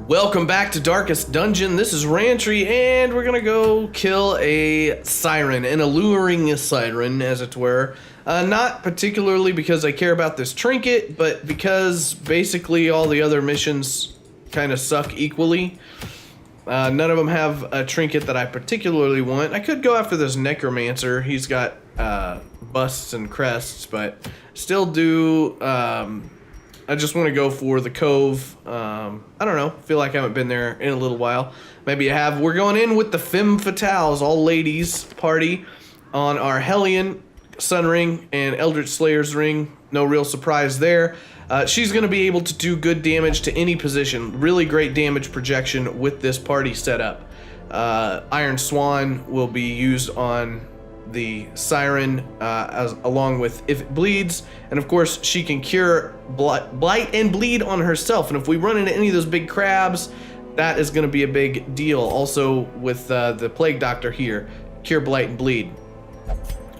Welcome back to Darkest Dungeon. This is Rantry, and we're gonna go kill a siren, an alluring siren, as it were. Not particularly because I care about this trinket, but because basically all the other missions kind of suck equally. None of them have a trinket that I particularly want. I could go after this necromancer. He's got busts and crests, but still do. I just want to go for the cove. I don't know. Feel like I haven't been there in a little while. Maybe I have. We're going in with the Femme Fatales, all ladies party on our Hellion, Sun Ring, and Eldritch Slayer's Ring. No real surprise there. She's going to be able to do good damage to any position. Really great damage projection with this party setup. Iron Swan will be used on the Siren along with if it bleeds, and of course she can cure blight and bleed on herself, and if we run into any of those big crabs, that is going to be a big deal. Also with the Plague Doctor here, cure blight and bleed.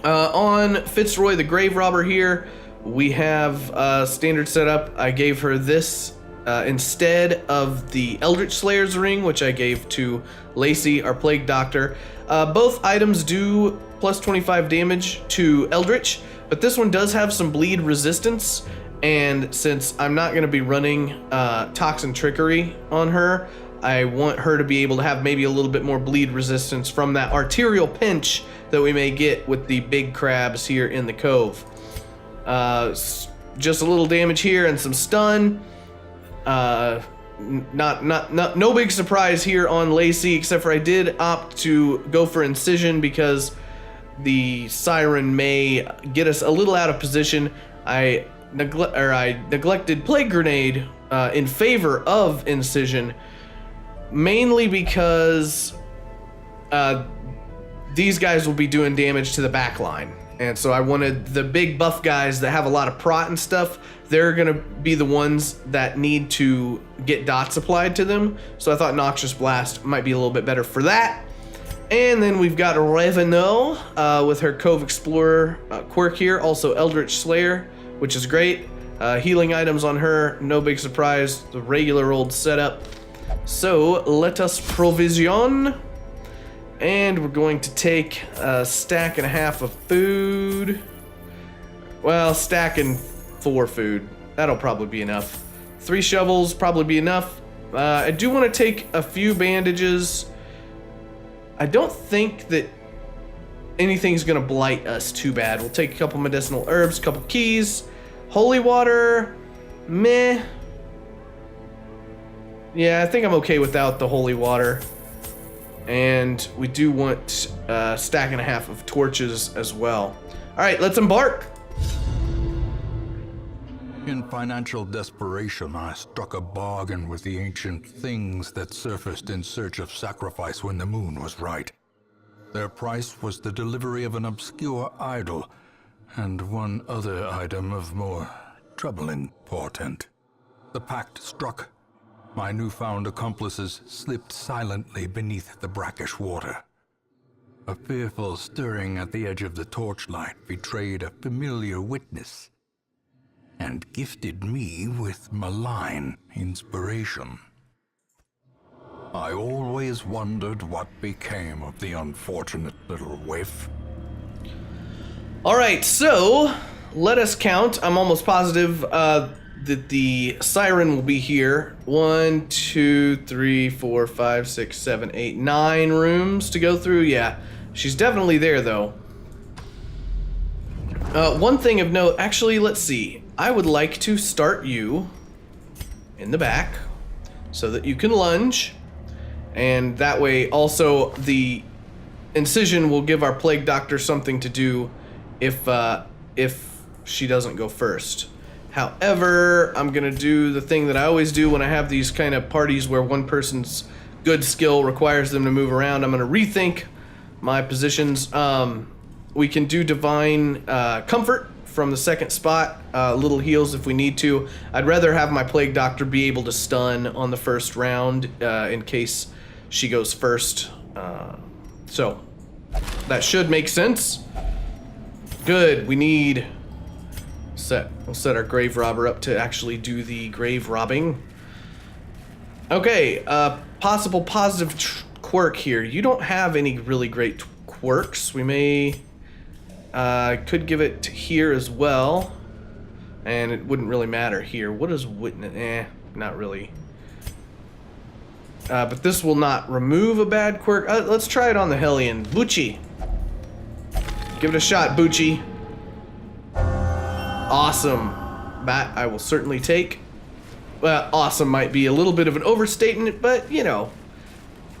On Fitzroy the Grave Robber here, we have standard setup. I gave her this instead of the Eldritch Slayer's Ring, which I gave to Lacey, our Plague Doctor. Both items do plus 25 damage to Eldritch, but this one does have some bleed resistance, and since I'm not going to be running Toxin Trickery on her, I want her to be able to have maybe a little bit more bleed resistance from that arterial pinch that we may get with the big crabs here in the cove. Just a little damage here and some stun. No big surprise here on Lacey, except for I did opt to go for Incision because the Siren may get us a little out of position. I neglected Plague Grenade in favor of Incision, mainly because these guys will be doing damage to the back line. And so I wanted the big buff guys that have a lot of prot and stuff. They're going to be the ones that need to get dots applied to them. So I thought Noxious Blast might be a little bit better for that. And then we've got Revenant with her Cove Explorer quirk here. Also Eldritch Slayer, which is great. Healing items on her, no big surprise. The regular old setup. So let us provision. And we're going to take a stack and a half of food. Well, stack and 4 food. That'll probably be enough. 3 shovels probably be enough. I do want to take a few bandages. I don't think that anything's going to blight us too bad. We'll take a couple medicinal herbs, a couple keys. Holy water, meh. Yeah, I think I'm okay without the holy water. And we do want a stack and a half of torches as well. All right, let's embark. In financial desperation, I struck a bargain with the ancient things that surfaced in search of sacrifice when the moon was right. Their price was the delivery of an obscure idol and one other item of more troubling portent. The pact struck. My newfound accomplices slipped silently beneath the brackish water. A fearful stirring at the edge of the torchlight betrayed a familiar witness and gifted me with malign inspiration. I always wondered what became of the unfortunate little waif. All right, so let us count. I'm almost positive that the Siren will be here. 1, 2, 3, 4, 5, 6, 7, 8, 9 rooms to go through. Yeah, she's definitely there though. One thing of note, actually, let's see. I would like to start you in the back so that you can lunge, and that way also the Incision will give our Plague Doctor something to do if she doesn't go first. However, I'm gonna do the thing that I always do when I have these kind of parties where one person's good skill requires them to move around. I'm gonna rethink my positions. We can do Divine Comfort from the second spot, little heals if we need to. I'd rather have my Plague Doctor be able to stun on the first round in case she goes first. So that should make sense. Good, we need we'll set our Grave Robber up to actually do the grave robbing. Okay, possible positive quirk here. You don't have any really great quirks. We may could give it here as well, and it wouldn't really matter here. What is witness? Not really. But this will not remove a bad quirk. Let's try it on the Hellion. Bucci. Give it a shot, Bucci. Awesome. That I will certainly take. Well, awesome might be a little bit of an overstatement, but, you know,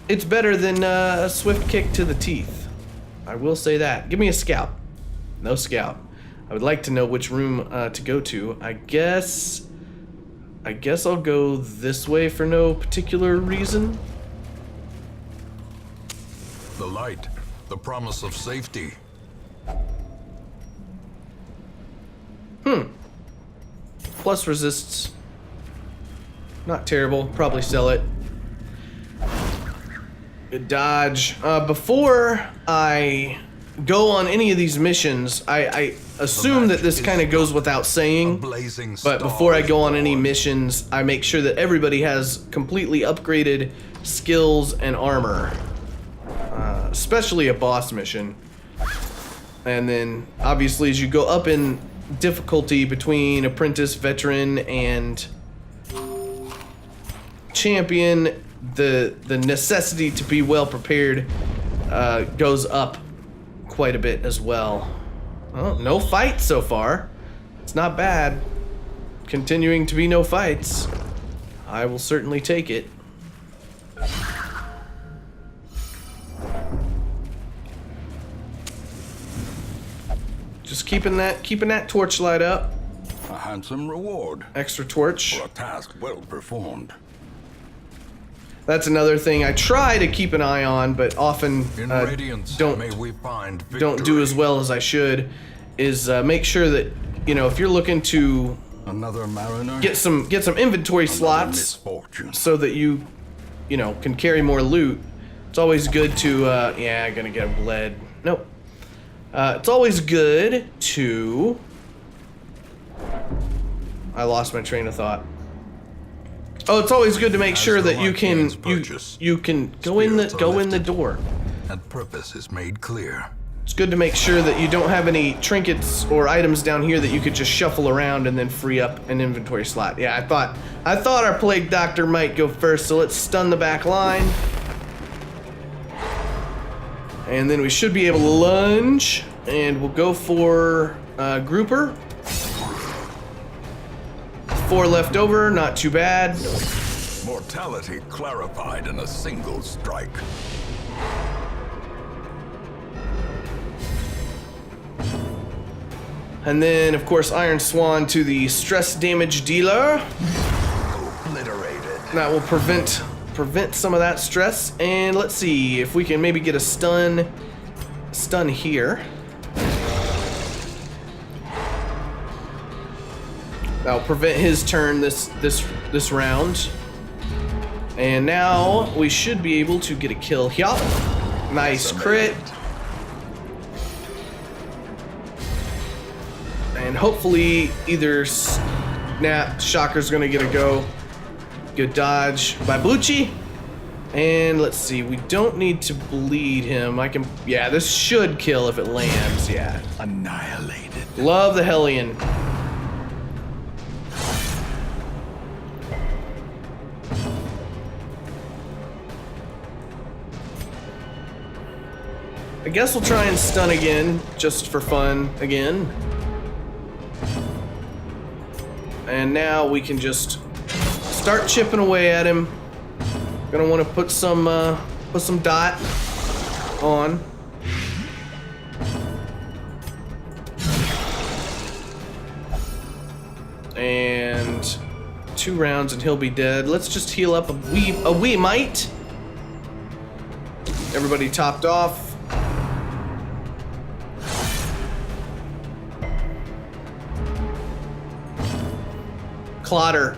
it's better than a swift kick to the teeth. I will say that. Give me a scout. No scout. I would like to know which room to go to. I guess I'll go this way for no particular reason. The light, the promise of safety. Plus resists. Not terrible. Probably sell it. Good dodge. Before I go on any of these missions, I assume that this kind of goes without saying, but before I go on any missions, I make sure that everybody has completely upgraded skills and armor, especially a boss mission. And then, obviously, as you go up in difficulty between apprentice, veteran, and champion, the necessity to be well prepared goes up quite a bit as well. Well, no fights so far. It's not bad. Continuing to be no fights. I will certainly take it. Just keeping that torchlight up. A handsome reward. Extra torch. For a task well performed. That's another thing I try to keep an eye on, but often don't do as well as I should. Is make sure that, you know, if you're looking to another mariner, get some inventory slots so that you know, can carry more loot. It's always good to yeah, gonna get a bled. Nope. It's always good to. I lost my train of thought. Oh, it's always good to make sure that you can go in the door. And purpose is made clear. It's good to make sure that you don't have any trinkets or items down here that you could just shuffle around and then free up an inventory slot. Yeah, I thought our plague doctor might go first, so let's stun the back line. And then we should be able to lunge, and we'll go for grouper. 4 left over, not too bad. Mortality clarified in a single strike. And then, of course, Iron Swan to the stress damage dealer. Obliterated. That will prevent some of that stress. And let's see if we can maybe get a stun here. That'll prevent his turn this round. And now we should be able to get a kill. Yup. Nice crit. And hopefully either Shocker's gonna get a go. Good dodge by Bucci. And let's see, we don't need to bleed him. Yeah, this should kill if it lands, yeah. Annihilated. Love the Hellion. I guess we'll try and stun again, just for fun again. And now we can just start chipping away at him. Gonna want to put some dot on. And 2 rounds and he'll be dead. Let's just heal up a wee mite. Everybody topped off. Clotter.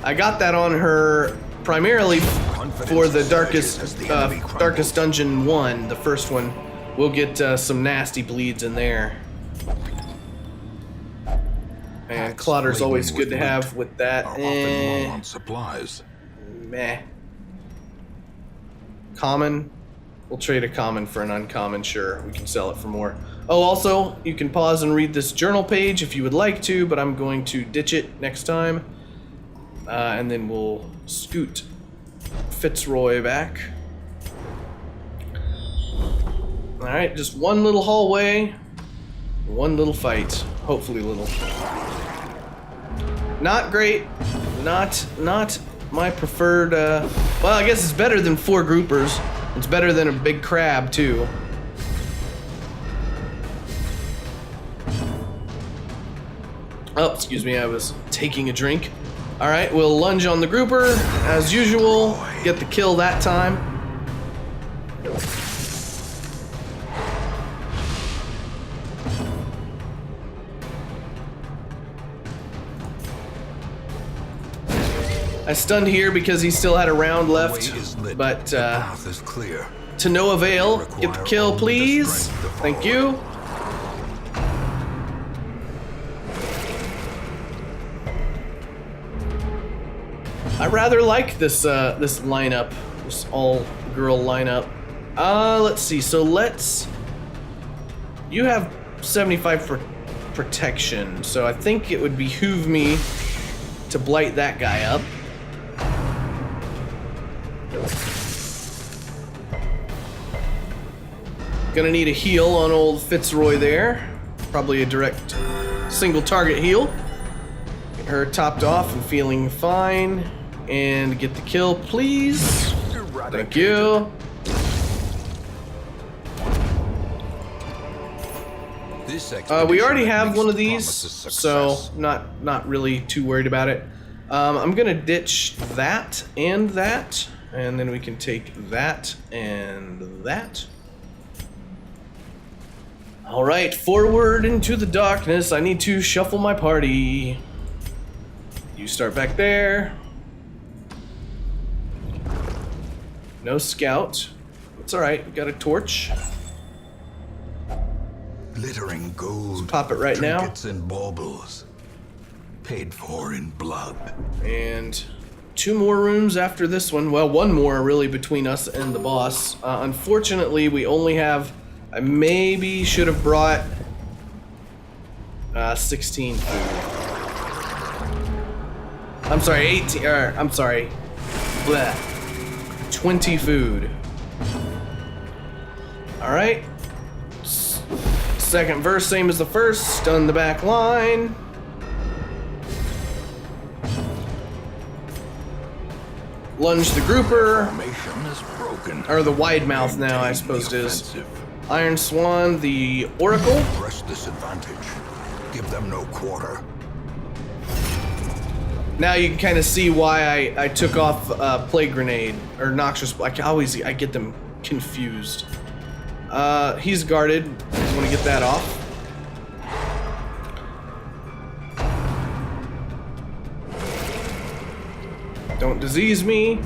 I got that on her primarily for the darkest dungeon 1, the first one. We'll get some nasty bleeds in there. And Packs Clotter's always laden good to with have loot with that. are often low on supplies. Meh. Common. We'll trade a common for an uncommon, sure. We can sell it for more. Oh, also, you can pause and read this journal page if you would like to, but I'm going to ditch it next time. And then we'll scoot Fitzroy back. Alright, just one little hallway, one little fight. Hopefully little. Not great. Not my preferred, well, I guess it's better than 4 groupers. It's better than a big crab, too. Oh, excuse me, I was taking a drink. Alright, we'll lunge on the grouper, as usual. Get the kill that time. I stunned here because he still had a round left, but to no avail. Get the kill, please. Thank you. I rather like this this lineup, this all-girl lineup. Let's see. So you have 75 for protection, so I think it would behoove me to blight that guy up. Gonna need a heal on old Fitzroy there. Probably a direct single target heal. Get her topped off and feeling fine. And get the kill, please. Thank you. We already have one of these, so not really too worried about it. I'm gonna ditch that, and then we can take that and that. All right, forward into the darkness. I need to shuffle my party. You start back there. No scout. It's all right. We got a torch. Glittering gold. Let's pop it right now. Trinkets and baubles, paid for in blood. And 2 more rooms after this one. Well, 1 more really between us and the boss. Unfortunately, we only have. I maybe should have brought 16 food. I'm sorry, 18. I'm sorry. Bleh. 20 food. All right. Second verse, same as the first. Stun the back line. Lunge the grouper. Or the wide mouth now, I suppose it is. Iron Swan, the Oracle. Press this advantage. Give them no quarter. Now you can kind of see why I took off Plague Grenade or Noxious. I get them confused. He's guarded. Just want to get that off. Don't disease me.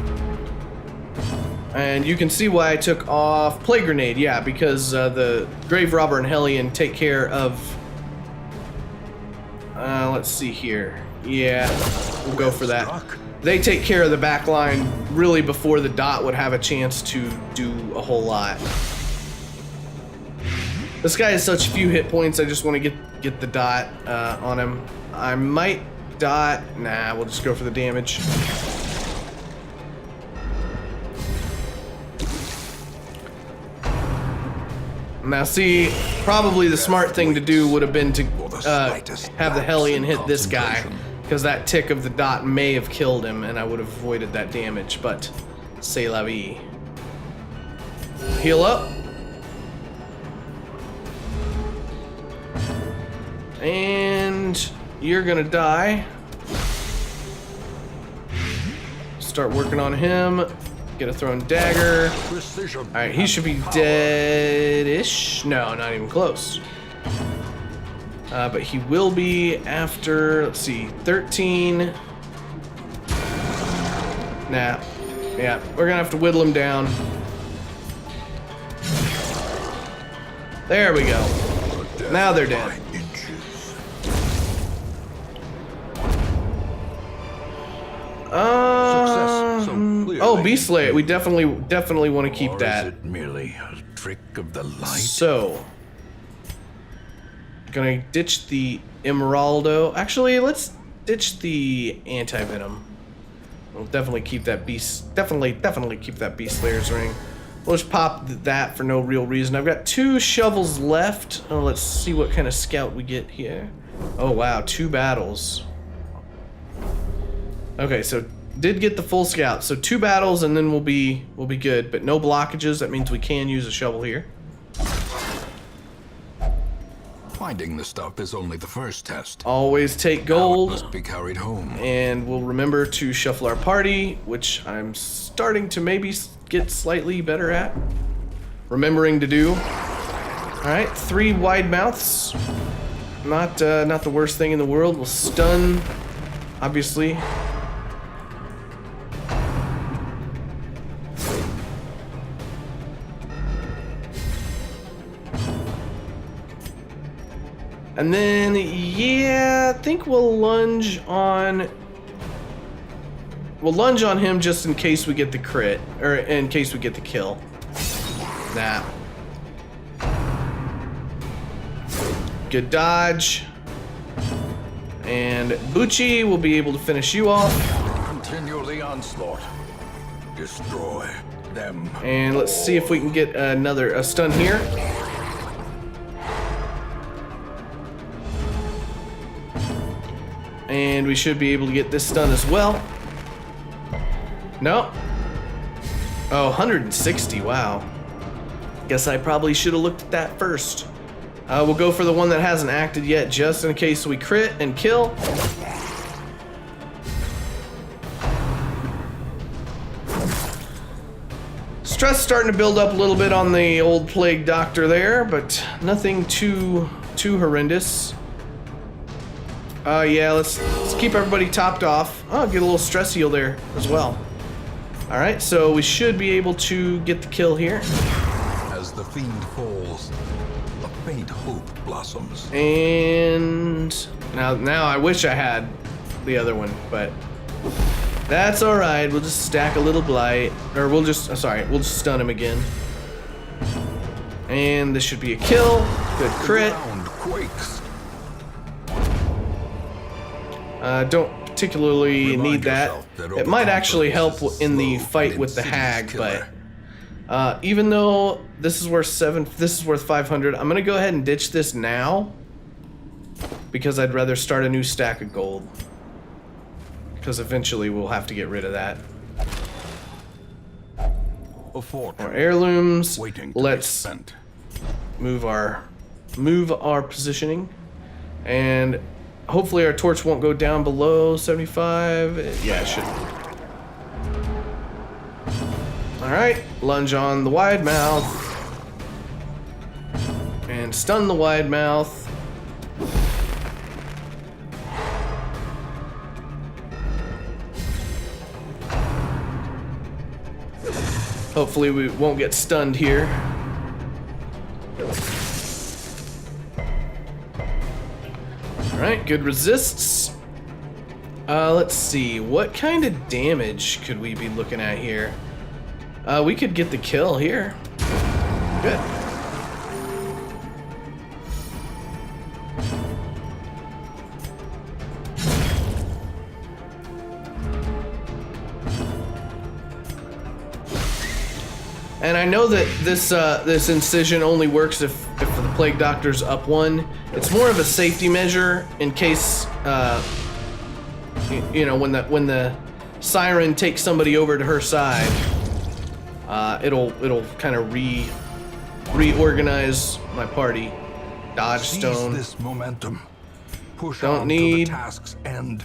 And you can see why I took off Plague Grenade, yeah, because the Grave Robber and Hellion take care of... let's see here. Yeah, we'll go for that. They take care of the back line really before the dot would have a chance to do a whole lot. This guy has such few hit points, I just want to get the dot on him. I might dot... Nah, we'll just go for the damage. Now see, probably the smart thing to do would have been to have the Hellion hit this guy, because that tick of the dot may have killed him and I would have avoided that damage, but c'est la vie. Heal up. And you're gonna die. Start working on him. Get a thrown dagger. Alright, he should be dead-ish. No, not even close. But he will be after, let's see, 13. Nah. Yeah, we're gonna have to whittle him down. There we go. Now they're dead. Success so clearly. Oh, Beast Slayer. We definitely want to keep Or that. is it merely a trick of the light? So, gonna ditch the Emeraldo. Actually, let's ditch the anti-venom. We'll definitely keep that beast. Definitely keep that Beast Slayer's ring. We'll just pop that for no real reason. I've got 2 shovels left. Oh, let's see what kind of scout we get here. Oh wow, 2 battles. Okay, so did get the full scout. So 2 battles and then we'll be good. But no blockages. That means we can use a shovel here. Finding the stuff is only the first test. Always take Now it gold. must be carried home. And we'll remember to shuffle our party, which I'm starting to maybe get slightly better at remembering to do. All right, 3 wide mouths. Not the worst thing in the world. We'll stun, obviously. And then, yeah, I think we'll lunge on him just in case we get the crit, or in case we get the kill. Nah. Good dodge. And Bucci will be able to finish you off. Continue the onslaught. Destroy them. And let's see if we can get a stun here. And we should be able to get this stun as well. No. Oh, 160, wow. Guess I probably should have looked at that first. We'll go for the one that hasn't acted yet, just in case we crit and kill. Stress starting to build up a little bit on the old plague doctor there, but nothing too horrendous. Yeah, let's keep everybody topped off. Oh, get a little stress heal there as well. All right, so we should be able to get the kill here. As the fiend falls, a faint hope blossoms. And now I wish I had the other one, but that's all right. We'll just stack a little blight, or we'll just stun him again. And this should be a kill. Good crit. The ground quakes. Don't particularly need that. It might actually help in the fight with the hag, but even though this is worth 500, I'm gonna go ahead and ditch this now because I'd rather start a new stack of gold. Because eventually we'll have to get rid of that. A fortune More heirlooms. waiting to Let's be spent. move our positioning, and hopefully our torch won't go down below 75. Yeah, it should. All right, lunge on the wide mouth and stun the wide mouth. Hopefully we won't get stunned here. Alright, good resists. Let's see, what kind of damage could we be looking at here? We could get the kill here. Good. And I know that this incision only works if the plague doctor's up 1. It's more of a safety measure in case you know, when the SIren takes somebody over to her side, it'll kind of reorganize my party. Dodge stone. Seize this momentum. Push Don't on need. to the task's end.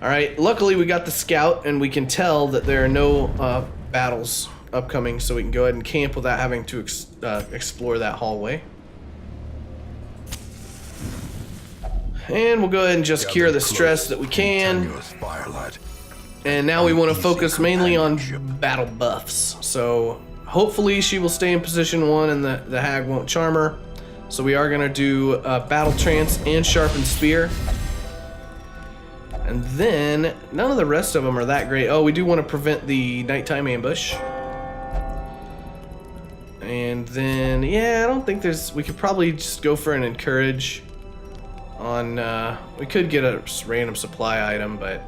All right. Luckily, we got the scout, and we can tell that there are no battles upcoming, so we can go ahead and camp without having to explore that hallway. And we'll go ahead and just cure the stress that we can. Continuous firelight. And now we want to focus mainly on battle buffs. So hopefully she will stay in position 1 and the hag won't charm her. So we are going to do battle trance and sharpened spear. And And then, none of the rest of them are that great. Oh, we do want to prevent the nighttime ambush. And then, yeah, I don't think there's... We could probably just go for an encourage on... we could get a random supply item, but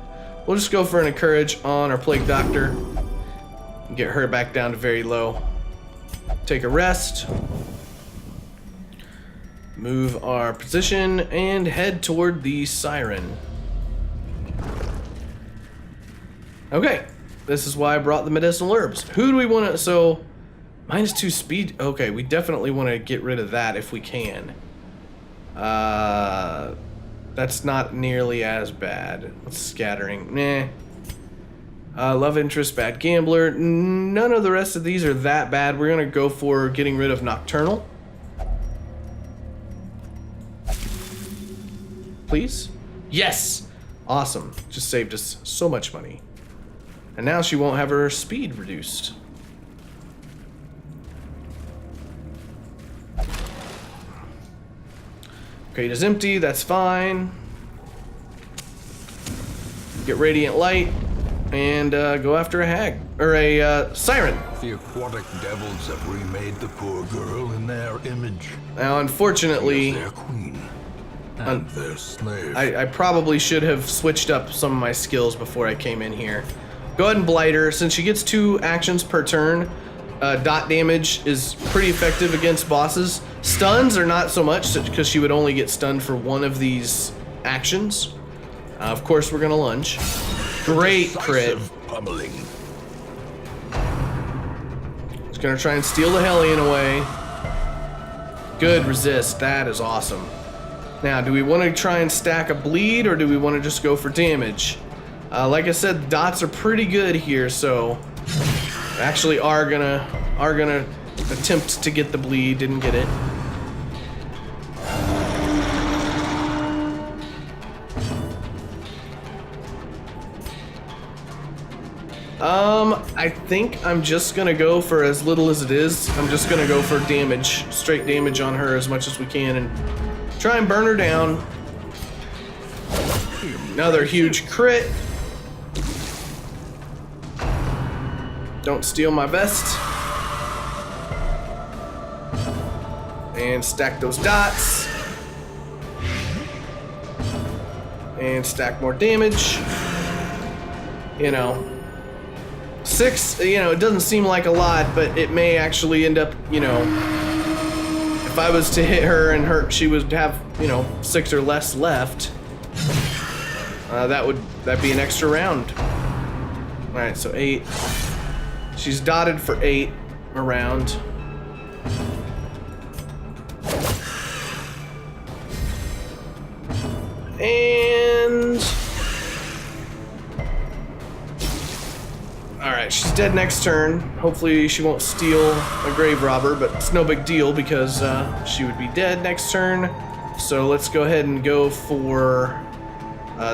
we'll just go for an encourage on our plague doctor. Get her back down to very low. Take a rest. Move our position and head toward the Siren. Okay, this is why I brought the medicinal herbs. Who do we want to... So, -2 speed. Okay, we definitely want to get rid of that if we can. That's not nearly as bad. What's scattering? Nah. Love interest, bad gambler. None of the rest of these are that bad. We're going to go for getting rid of nocturnal. Please? Yes! Awesome. Just saved us so much money. And now she won't have her speed reduced. Crate is empty, that's fine. Get radiant light and go after a hag or a siren. The aquatic devils have remade the poor girl in their image. Now, unfortunately, She is their queen and their slave. I probably should have switched up some of my skills before I came in here. Go ahead and blight her. Since she gets 2 actions per turn, dot damage is pretty effective against bosses. Stuns are not so much, because she would only get stunned for one of these actions. Of course, we're gonna lunge. Great crit. Pummeling. Just gonna try and steal the Hellion away. Good resist. That is awesome. Now, do we want to try and stack a bleed, or do we want to just go for damage? Like I said, dots are pretty good here, so actually are gonna attempt to get the bleed. Didn't get it. I think I'm just gonna go for as little as it is. I'm just gonna go for damage, straight damage on her as much as we can, and try and burn her down. Another huge crit. Don't steal my vest. And stack those dots. And stack more damage. You know, 6, you know, it doesn't seem like a lot, but it may actually end up, you know, if I was to hit her and she would have, you know, 6 or less left, that'd be an extra round. All right, so 8. She's dotted for 8 around. And alright, she's dead next turn. Hopefully she won't steal a grave robber, but it's no big deal because she would be dead next turn. So let's go ahead and go for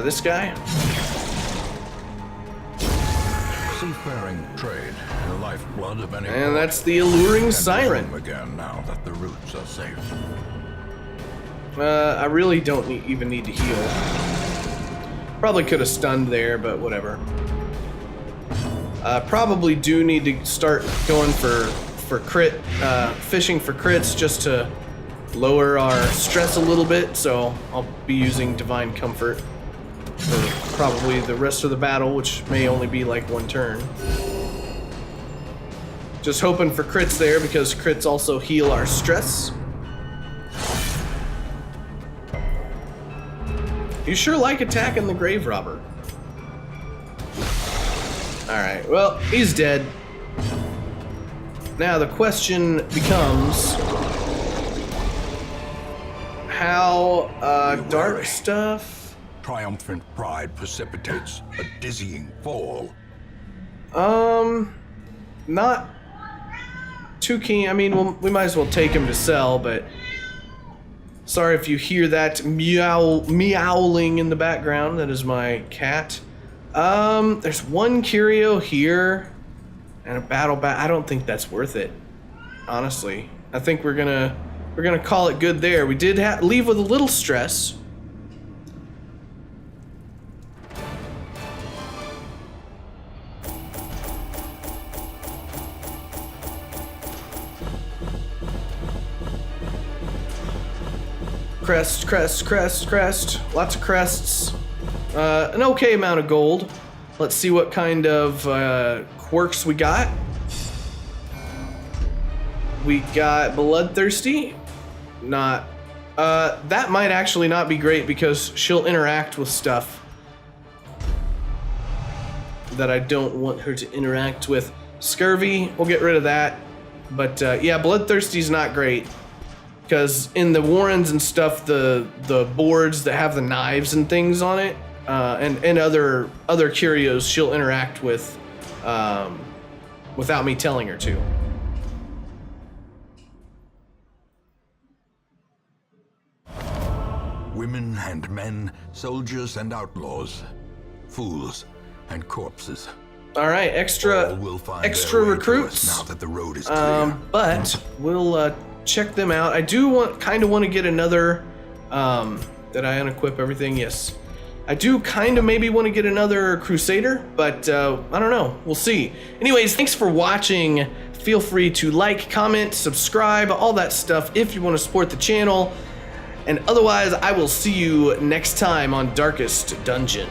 this guy. Seafaring trade, the lifeblood of any. And that's the Alluring Siren. Again, now that the roots are safe. I really don't even need to heal. Probably could have stunned there, but whatever. Probably do need to start going for crit, fishing for crits just to lower our stress a little bit. So I'll be using Divine Comfort for probably the rest of the battle, which may only be like 1 turn. Just hoping for crits there because crits also heal our stress. You sure like attacking the grave robber. Alright, well, he's dead. Now the question becomes how dark stuff. Triumphant pride precipitates a dizzying fall. Not too keen. I mean, we might as well take him to sell, but sorry if you hear that meowling in the background. That is my cat. There's 1 curio here and a battle bat. I don't think that's worth it, honestly. I think we're gonna call it good there. We did leave with a little stress. Crest, crest, crest, crest. Lots of crests. An okay amount of gold. Let's see what kind of quirks we got. We got Bloodthirsty. Not. That might actually not be great because she'll interact with stuff that I don't want her to interact with. Scurvy, we'll get rid of that. But yeah, Bloodthirsty's not great. Because in the Warrens and stuff, the boards that have the knives and things on it, and other curios, she'll interact with without me telling her to. Women and men, soldiers and outlaws, fools and corpses. All right, extra All will find extra their way to recruits. us now that the road is clear. But we'll check them out. I do kind of want to get another. Did I unequip everything? Yes. I do kind of maybe want to get another Crusader, but I don't know. We'll see. Anyways, thanks for watching. Feel free to like, comment, subscribe, all that stuff if you want to support the channel. And otherwise, I will see you next time on Darkest Dungeon.